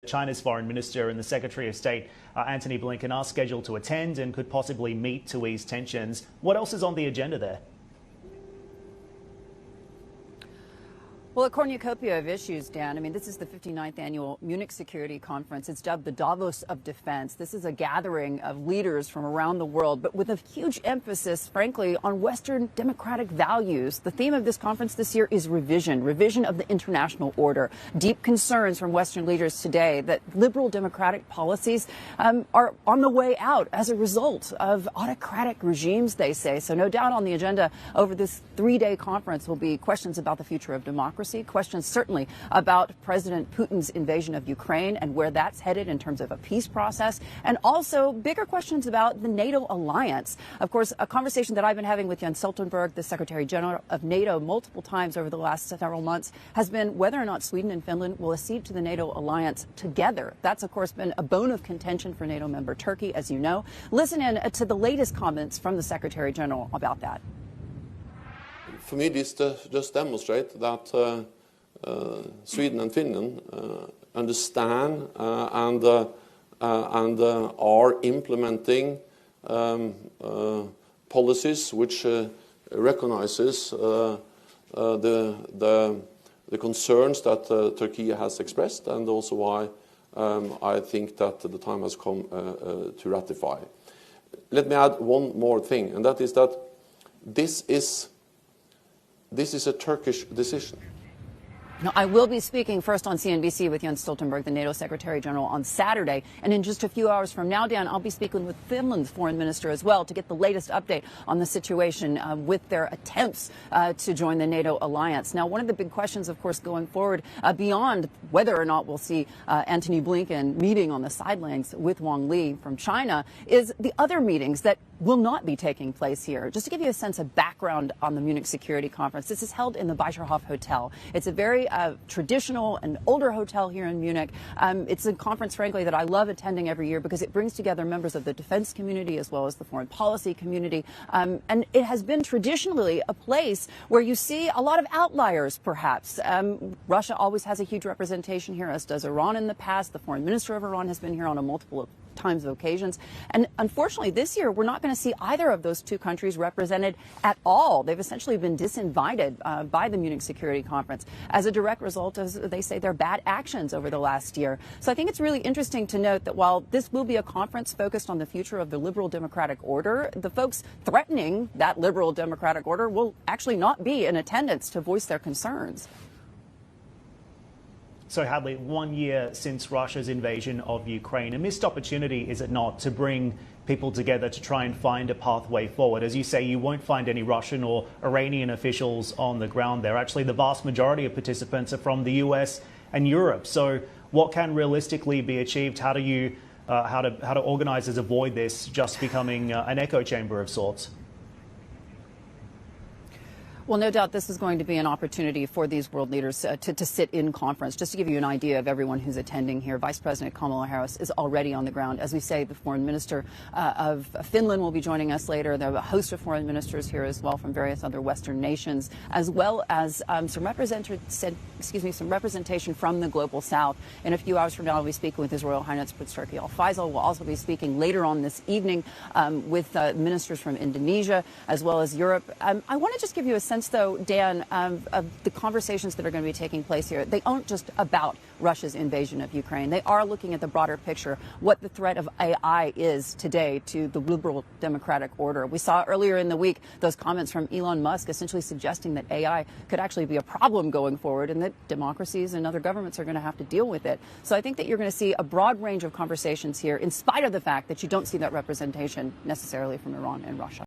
China's Foreign Minister and the Secretary of State, Antony Blinken, are scheduled to attend and could possibly meet to ease tensions. What else is on the agenda there? Well, a cornucopia of issues, Dan. I mean, this is the 59th annual Munich Security Conference. It's dubbed the Davos of Defense. This is a gathering of leaders from around the world, but with a huge emphasis, frankly, on Western democratic values. The theme of this conference this year is revision of the international order. Deep concerns from Western leaders today that liberal democratic policies are on the way out as a result of autocratic regimes, they say. So no doubt on the agenda over this three-day conference will be questions about the future of democracy. Questions certainly about President Putin's invasion of Ukraine and where that's headed in terms of a peace process, and also bigger questions about the NATO alliance. Of course, a conversation that I've been having with Jens Stoltenberg, the Secretary General of NATO, multiple times over the last several months has been whether or not Sweden and Finland will accede to the NATO alliance together. That's, of course, been a bone of contention for NATO member Turkey, as you know. Listen in to the latest comments from the Secretary General about that. For me, this just demonstrates that Sweden and Finland understand and are implementing policies which recognizes the concerns that Turkey has expressed, and also why I think that the time has come to ratify. Let me add one more thing, and that is that this is a Turkish decision. Now, I will be speaking first on CNBC with Jens Stoltenberg, the NATO Secretary General, on Saturday. And in just a few hours from now, Dan, I'll be speaking with Finland's foreign minister as well to get the latest update on the situation with their attempts to join the NATO alliance. Now, one of the big questions, of course, going forward, beyond whether or not we'll see Antony Blinken meeting on the sidelines with Wang Li from China, is the other meetings that will not be taking place here. Just to give you a sense of background on the Munich Security Conference, this is held in the Becherhof Hotel. It's a very traditional and older hotel here in Munich. It's a conference, frankly, that I love attending every year because it brings together members of the defense community as well as the foreign policy community. And it has been traditionally a place where you see a lot of outliers, perhaps. Russia always has a huge representation here, as does Iran in the past. The foreign minister of Iran has been here on a multiple times of occasions. And unfortunately, this year, we're not going to see either of those two countries represented at all. They've essentially been disinvited by the Munich Security Conference as a direct result of, they say, their bad actions over the last year. So I think it's really interesting to note that while this will be a conference focused on the future of the liberal democratic order, the folks threatening that liberal democratic order will actually not be in attendance to voice their concerns. So, Hadley, 1 year since Russia's invasion of Ukraine, a missed opportunity, is it not, to bring people together to try and find a pathway forward? As you say, you won't find any Russian or Iranian officials on the ground there. Actually, the vast majority of participants are from the US and Europe. So what can realistically be achieved? How do organizers avoid this just becoming an echo chamber of sorts? Well, no doubt this is going to be an opportunity for these world leaders to sit in conference. Just to give you an idea of everyone who's attending here, Vice President Kamala Harris is already on the ground. As we say, the foreign minister of Finland will be joining us later. There are a host of foreign ministers here as well from various other Western nations, as well as some representation from the global South. In a few hours from now, I'll be speaking with His Royal Highness Prince Turki Al Faisal. We'll also be speaking later on this evening with ministers from Indonesia as well as Europe. I want to just give you a sense, though, Dan, of the conversations that are going to be taking place here. They aren't just about Russia's invasion of Ukraine. They are looking at the broader picture, what the threat of AI is today to the liberal democratic order. We saw earlier in the week those comments from Elon Musk essentially suggesting that AI could actually be a problem going forward and that democracies and other governments are going to have to deal with it. So I think that you're going to see a broad range of conversations here, in spite of the fact that you don't see that representation necessarily from Iran and Russia.